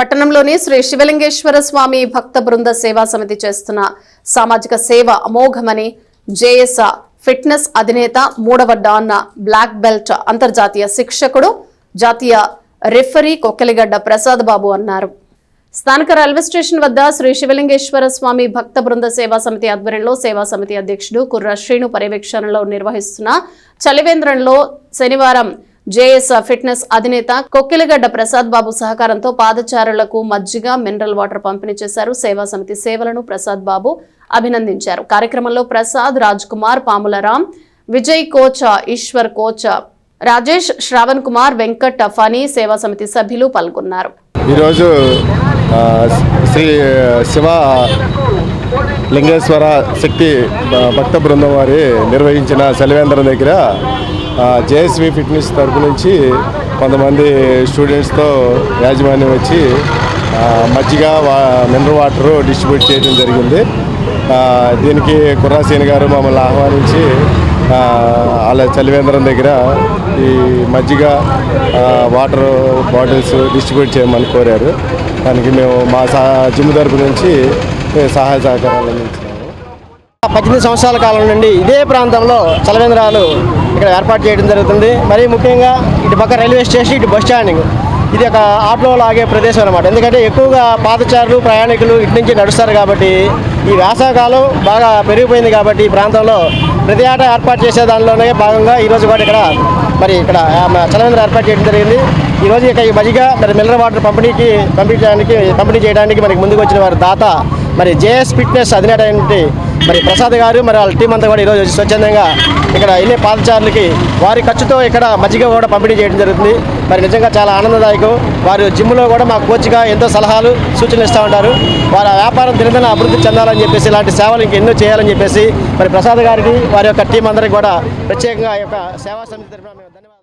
పట్టణంలోని శ్రీ శివలింగేశ్వర స్వామి భక్త బృంద సేవా సమితి చేస్తున్న సామాజిక సేవ అమోఘమని జేఎస్ ఫిట్నెస్ అధినేత 3వ డాన్ బ్లాక్ బెల్ట్ అంతర్జాతీయ శిక్షకుడు జాతీయ రెఫరీ కొక్కెలిగడ్డ ప్రసాద్ బాబు అన్నారు. స్థానిక రైల్వే స్టేషన్ వద్ద శ్రీ శివలింగేశ్వర స్వామి భక్త బృంద సేవా సమితి ఆధ్వర్యంలో సేవా సమితి అధ్యక్షుడు కుర్ర శ్రీను పర్యవేక్షణలో నిర్వహిస్తున్న చలివేంద్రంలో శనివారం జేఎస్ ఫిట్నెస్ అధినేత కొక్కెలిగడ్డ ప్రసాద్ బాబు సహకారంతో పాదచారులకు మజ్జిగ మినరల్ వాటర్ పంపిణీ చేశారు. సేవా సమితి సేవలను ప్రసాద్ బాబు అభినందించారు. కార్యక్రమంలో ప్రసాద్, రాజ్ కుమార్, పాములరాం, విజయ్ కోచ్, ఈశ్వర్ కోచ్, రాజేష్, శ్రావణ్ కుమార్, వెంకట్, ఫనీ సేవా సమితి సభ్యులు పాల్గొన్నారు. ఈరోజు శ్రీ శివ లింగేశ్వర శక్తి భక్త బృందం వారి నిర్వహించిన చలివేంద్రం దగ్గర జేఎస్వి ఫిట్నెస్ తరపు నుంచి కొంతమంది స్టూడెంట్స్తో యాజమాన్యం వచ్చి మజ్జిగ మినరల్ వాటర్ డిస్ట్రిబ్యూట్ చేయడం జరిగింది. దీనికి కుర్రాసీని గారు మమ్మల్ని ఆహ్వానించి వాళ్ళ చలివేంద్రం దగ్గర ఈ మజ్జిగ వాటర్ బాటిల్స్ డిస్ట్రిబ్యూట్ చేయమని కోరారు. దానికి మేము మా జిమ్ తరపు నుంచి సహాయ సహకారాలు అందించాము. 18 సంవత్సరాల కాలం నుండి ఇదే ప్రాంతంలో చలివేంద్రాలు ఇక్కడ ఏర్పాటు చేయడం జరుగుతుంది. మరీ ముఖ్యంగా ఇటు పక్క రైల్వే స్టేషన్, ఇటు బస్ స్టాండింగ్, ఇది ఒక ఆటోలో లాగే ప్రదేశం అన్నమాట. ఎందుకంటే ఎక్కువగా పాదచారులు, ప్రయాణికులు ఇటు నుంచి నడుస్తారు కాబట్టి ఈ వేసవకాలం బాగా పెరిగిపోయింది కాబట్టి ఈ ప్రాంతంలో ప్రతి ఆట ఏర్పాటు చేసే దానిలోనే భాగంగా ఈరోజు కూడా ఇక్కడ చలివేంద్రం ఏర్పాటు చేయడం జరిగింది. ఈరోజు ఇక ఈ మజ్జిగ మరి మినరల్ వాటర్ పంపిణీ చేయడానికి మనకి ముందుకు వచ్చిన వారి దాత మరి జేఎస్ ఫిట్నెస్ అధినేత మరి ప్రసాద్ గారు మరి వాళ్ళ టీం అంతా కూడా ఈరోజు స్వచ్ఛందంగా ఇక్కడ వెళ్ళే పాదచారులకి వారి ఖర్చుతో ఇక్కడ మజ్జిగ కూడా పంపిణీ చేయడం జరుగుతుంది. మరి నిజంగా చాలా ఆనందదాయకం. వారు జిమ్లో కూడా మా కోచ్గా ఎంతో సలహాలు, సూచనలు ఇస్తూ ఉంటారు. వారి వ్యాపారం దినదిన అభివృద్ధి చెందాలని చెప్పేసి ఇలాంటి సేవలు ఇంకెన్నో చేయాలని చెప్పేసి మరి ప్రసాద్ గారికి వారి యొక్క టీం అందరికీ కూడా ప్రత్యేకంగా ఈ యొక్క సేవా సమితి తరఫున మేము ధన్యవాదాలు.